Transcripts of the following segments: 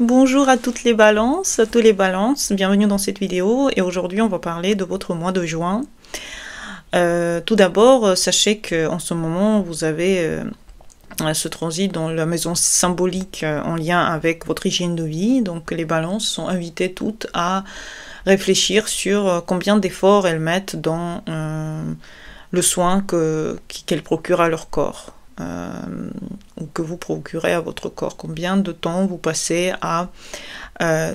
Bonjour à toutes les balances, à tous les balances, bienvenue dans cette vidéo et aujourd'hui on va parler de votre mois de juin. Tout d'abord, sachez qu'en ce moment vous avez ce transit dans la maison symbolique en lien avec votre hygiène de vie, donc les balances sont invitées toutes à réfléchir sur combien d'efforts elles mettent dans le soin qu'elles procurent à leur corps. Ou que vous procurez à votre corps, combien de temps vous passez à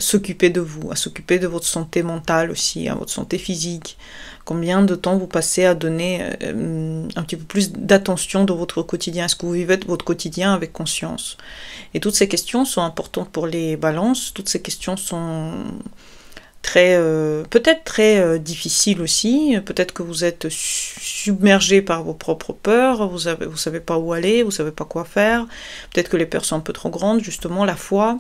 s'occuper de vous, à s'occuper de votre santé mentale aussi, à votre santé physique, combien de temps vous passez à donner un petit peu plus d'attention dans votre quotidien, est-ce que vous vivez votre quotidien avec conscience? Et toutes ces questions sont importantes pour les balances, toutes ces questions sont peut-être très difficile aussi, peut-être que vous êtes submergé par vos propres peurs, vous savez pas où aller, vous savez pas quoi faire, peut-être que les peurs sont un peu trop grandes, justement la foi,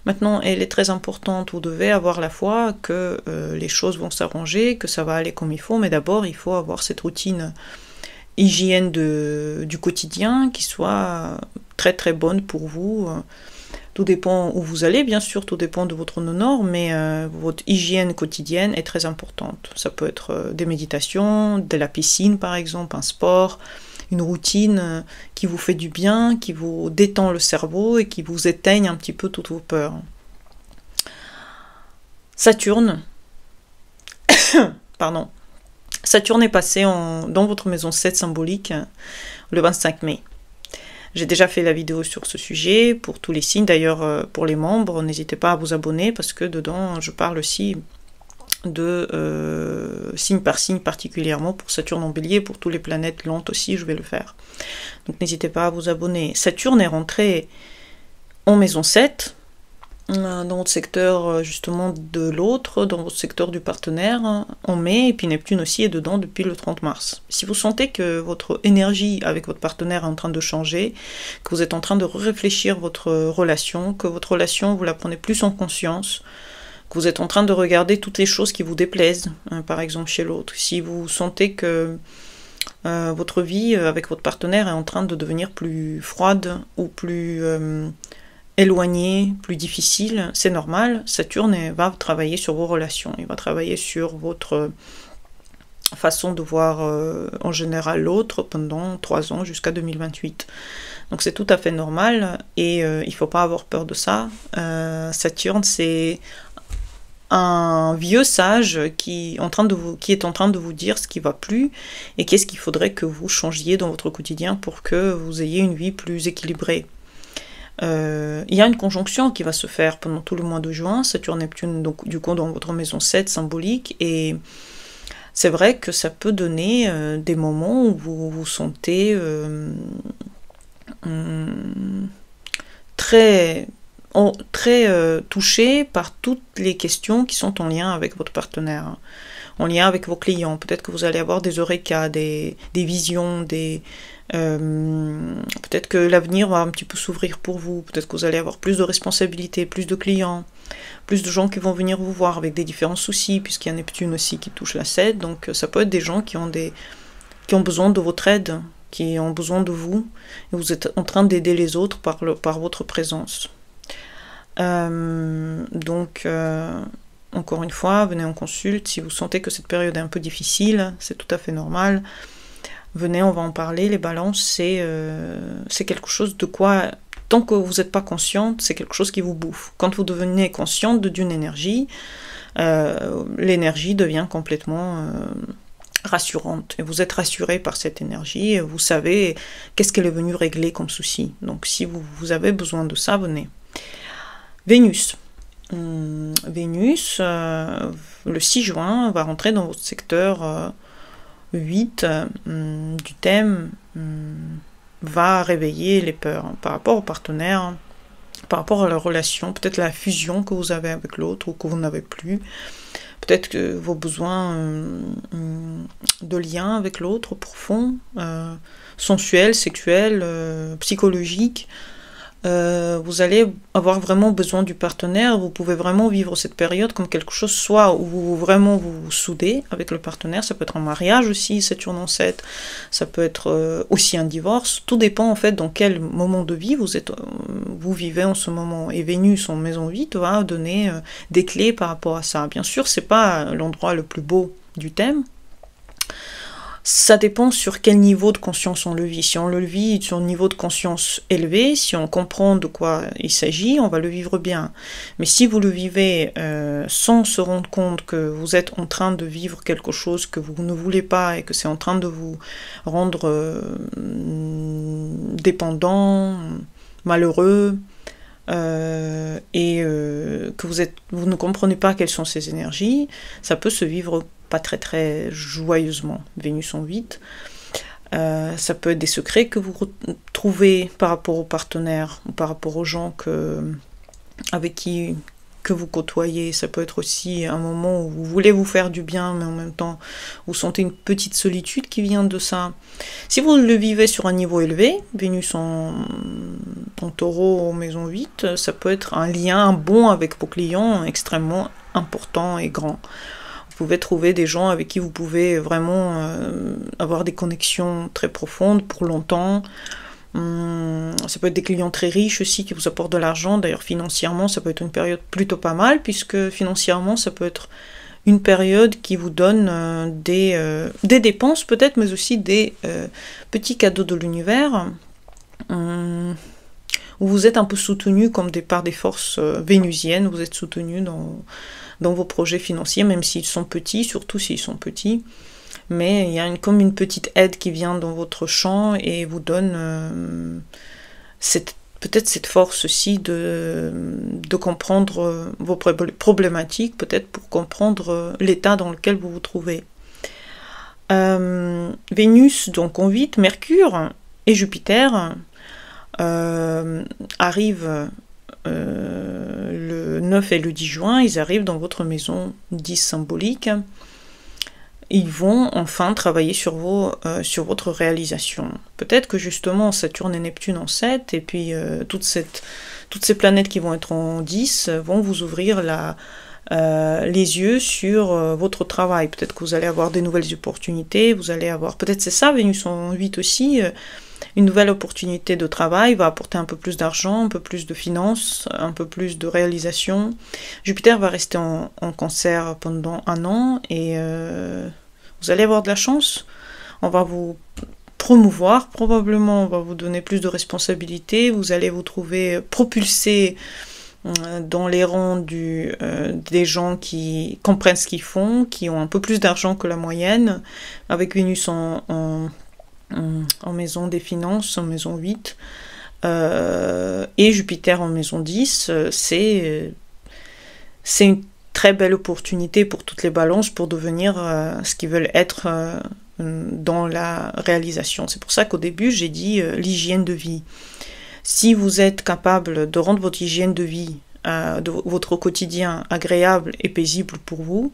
maintenant elle est très importante, vous devez avoir la foi que les choses vont s'arranger, que ça va aller comme il faut, mais d'abord il faut avoir cette routine hygiène du quotidien qui soit très très bonne pour vous. Tout dépend où vous allez, bien sûr, tout dépend de votre honneur, mais votre hygiène quotidienne est très importante. Ça peut être des méditations, de la piscine par exemple, un sport, une routine qui vous fait du bien, qui vous détend le cerveau et qui vous éteigne un petit peu toutes vos peurs. Saturne, pardon, Saturne est passé dans votre maison 7 symbolique le 25 mai. J'ai déjà fait la vidéo sur ce sujet pour tous les signes, d'ailleurs pour les membres, n'hésitez pas à vous abonner parce que dedans je parle aussi de signe par signe particulièrement pour Saturne en Bélier, pour toutes les planètes lentes aussi je vais le faire. Donc n'hésitez pas à vous abonner. Saturne est rentré en maison 7, dans votre secteur justement de l'autre, dans votre secteur du partenaire en mai, et puis Neptune aussi est dedans depuis le 30 mars. Si vous sentez que votre énergie avec votre partenaire est en train de changer, que vous êtes en train de réfléchir votre relation, que votre relation vous la prenez plus en conscience, que vous êtes en train de regarder toutes les choses qui vous déplaisent, par exemple chez l'autre, si vous sentez que votre vie avec votre partenaire est en train de devenir plus froide ou plus éloigné, plus difficile, c'est normal. Saturne va travailler sur vos relations, il va travailler sur votre façon de voir en général l'autre pendant 3 ans jusqu'à 2028. Donc c'est tout à fait normal et il ne faut pas avoir peur de ça. Saturne, c'est un vieux sage qui est en train de vous dire ce qui va plus et qu'est-ce qu'il faudrait que vous changiez dans votre quotidien pour que vous ayez une vie plus équilibrée. Il y a une conjonction qui va se faire pendant tout le mois de juin, Saturne-Neptune, donc du coup dans votre maison 7 symbolique, et c'est vrai que ça peut donner des moments où vous vous sentez très touché par toutes les questions qui sont en lien avec votre partenaire, en lien avec vos clients. Peut-être que vous allez avoir des eureka, des visions, peut-être que l'avenir va un petit peu s'ouvrir pour vous, peut-être que vous allez avoir plus de responsabilités, plus de clients, plus de gens qui vont venir vous voir avec des différents soucis, puisqu'il y a Neptune aussi qui touche la 7, donc ça peut être des gens qui ont besoin de votre aide, qui ont besoin de vous, et vous êtes en train d'aider les autres par votre présence. Encore une fois, venez en consulte, si vous sentez que cette période est un peu difficile, c'est tout à fait normal. Venez, on va en parler. Les balances, c'est quelque chose de quoi, tant que vous n'êtes pas consciente, c'est quelque chose qui vous bouffe. Quand vous devenez consciente d'une énergie, l'énergie devient complètement rassurante. Et vous êtes rassuré par cette énergie, et vous savez qu'est-ce qu'elle est venue régler comme souci. Donc si vous avez besoin de ça, venez. Vénus. Vénus, le 6 juin, va rentrer dans votre secteur 8 du thème va réveiller les peurs par rapport au partenaire, par rapport à la relation, peut-être la fusion que vous avez avec l'autre ou que vous n'avez plus, peut-être que vos besoins de lien avec l'autre profond, sensuel, sexuel, psychologique, vous allez avoir vraiment besoin du partenaire. Vous pouvez vraiment vivre cette période comme quelque chose, soit où vous vraiment vous soudez avec le partenaire, ça peut être un mariage aussi, Saturne en 7, ça peut être aussi un divorce, tout dépend en fait dans quel moment de vie vous vivez en ce moment. Et Vénus en maison 8 va donner des clés par rapport à ça. Bien sûr, c'est pas l'endroit le plus beau du thème. Ça dépend sur quel niveau de conscience on le vit. Si on le vit sur un niveau de conscience élevé, si on comprend de quoi il s'agit, on va le vivre bien. Mais si vous le vivez sans se rendre compte que vous êtes en train de vivre quelque chose que vous ne voulez pas et que c'est en train de vous rendre dépendant, malheureux, et que vous ne comprenez pas quelles sont ces énergies, ça peut se vivre pas très très joyeusement. Vénus en 8. Ça peut être des secrets que vous trouvez par rapport aux partenaires ou par rapport aux gens avec qui que vous côtoyez. Ça peut être aussi un moment où vous voulez vous faire du bien, mais en même temps vous sentez une petite solitude qui vient de ça. Si vous le vivez sur un niveau élevé, Vénus en taureau, maison 8, ça peut être un lien bon avec vos clients extrêmement important et grand. Vous pouvez trouver des gens avec qui vous pouvez vraiment avoir des connexions très profondes pour longtemps. Ça peut être des clients très riches aussi qui vous apportent de l'argent. D'ailleurs, financièrement, ça peut être une période plutôt pas mal, puisque financièrement, ça peut être une période qui vous donne des dépenses peut-être, mais aussi des petits cadeaux de l'univers, où vous êtes un peu soutenu comme par des forces vénusiennes, vous êtes soutenu dans vos projets financiers, même s'ils sont petits, surtout s'ils sont petits. Mais il y a comme une petite aide qui vient dans votre champ et vous donne peut-être cette force aussi de comprendre vos problématiques, peut-être pour comprendre l'état dans lequel vous vous trouvez. Vénus, donc en 8, Mercure et Jupiter arrivent le 9 et le 10 juin, ils arrivent dans votre maison 10 symbolique. Ils vont enfin travailler sur votre réalisation. Peut-être que justement Saturne et Neptune en 7, et puis toutes ces planètes qui vont être en 10 vont vous ouvrir les yeux sur votre travail. Peut-être que vous allez avoir des nouvelles opportunités, peut-être c'est ça, Vénus en 8 aussi, une nouvelle opportunité de travail va apporter un peu plus d'argent, un peu plus de finances, un peu plus de réalisation. Jupiter va rester en Cancer pendant 1 an et vous allez avoir de la chance. On va vous promouvoir, probablement on va vous donner plus de responsabilités, vous allez vous trouver propulsé dans les rangs des gens qui comprennent ce qu'ils font, qui ont un peu plus d'argent que la moyenne, avec Vénus en maison des finances, en maison 8, et Jupiter en maison 10, c'est une très belle opportunité pour toutes les balances pour devenir ce qu'ils veulent être dans la réalisation. C'est pour ça qu'au début j'ai dit l'hygiène de vie. Si vous êtes capable de rendre votre hygiène de vie, de votre quotidien agréable et paisible pour vous,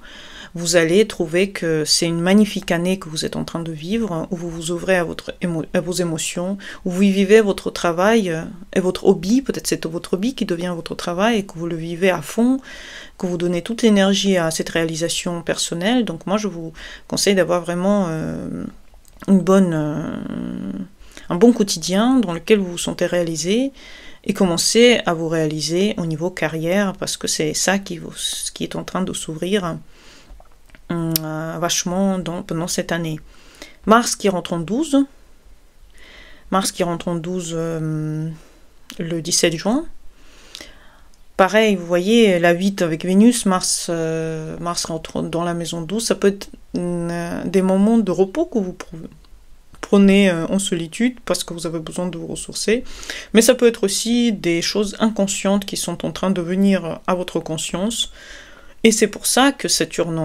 vous allez trouver que c'est une magnifique année que vous êtes en train de vivre, où vous vous ouvrez à vos émotions, où vous vivez votre travail et votre hobby, peut-être c'est votre hobby qui devient votre travail et que vous le vivez à fond, que vous donnez toute l'énergie à cette réalisation personnelle. Donc moi je vous conseille d'avoir vraiment un bon quotidien dans lequel vous vous sentez réalisé, et commencer à vous réaliser au niveau carrière, parce que c'est ça qui est en train de s'ouvrir vachement pendant cette année. Mars qui rentre en 12. Mars qui rentre en 12 le 17 juin. Pareil, vous voyez, la 8 avec Vénus, Mars rentre dans la maison 12. Ça peut être des moments de repos que vous prenez en solitude parce que vous avez besoin de vous ressourcer. Mais ça peut être aussi des choses inconscientes qui sont en train de venir à votre conscience. Et c'est pour ça que Saturne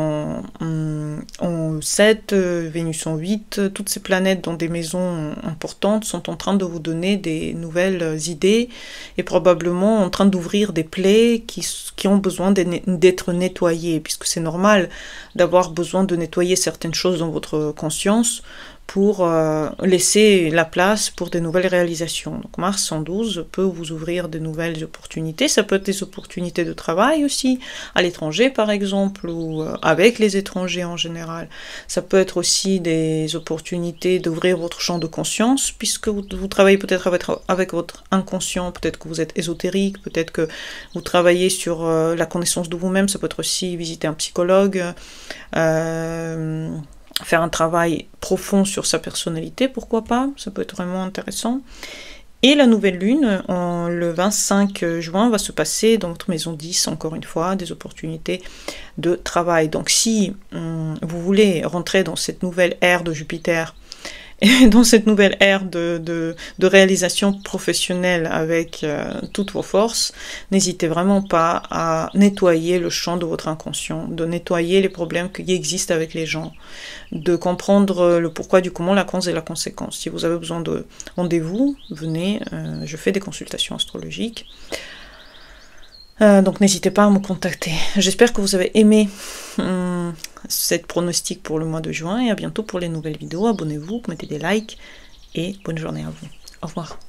en 7, Vénus en 8, toutes ces planètes dans des maisons importantes sont en train de vous donner des nouvelles idées et probablement en train d'ouvrir des plaies qui ont besoin d'être nettoyées, puisque c'est normal d'avoir besoin de nettoyer certaines choses dans votre conscience pour laisser la place pour des nouvelles réalisations. Donc Mars 112 peut vous ouvrir de nouvelles opportunités. Ça peut être des opportunités de travail aussi, à l'étranger par exemple, ou avec les étrangers en général. Ça peut être aussi des opportunités d'ouvrir votre champ de conscience, puisque vous travaillez peut-être avec votre inconscient, peut-être que vous êtes ésotérique, peut-être que vous travaillez sur la connaissance de vous-même. Ça peut être aussi visiter un psychologue, faire un travail profond sur sa personnalité, pourquoi pas, ça peut être vraiment intéressant. Et la nouvelle lune, le 25 juin, va se passer dans votre maison 10, encore une fois, des opportunités de travail. Donc si vous voulez rentrer dans cette nouvelle ère de Jupiter, et dans cette nouvelle ère de réalisation professionnelle avec toutes vos forces, n'hésitez vraiment pas à nettoyer le champ de votre inconscient, de nettoyer les problèmes qui existent avec les gens, de comprendre le pourquoi du comment, la cause et la conséquence. Si vous avez besoin de rendez-vous, venez, je fais des consultations astrologiques. Donc n'hésitez pas à me contacter. J'espère que vous avez aimé cette pronostic pour le mois de juin et à bientôt pour les nouvelles vidéos. Abonnez-vous, mettez des likes et bonne journée à vous. Au revoir.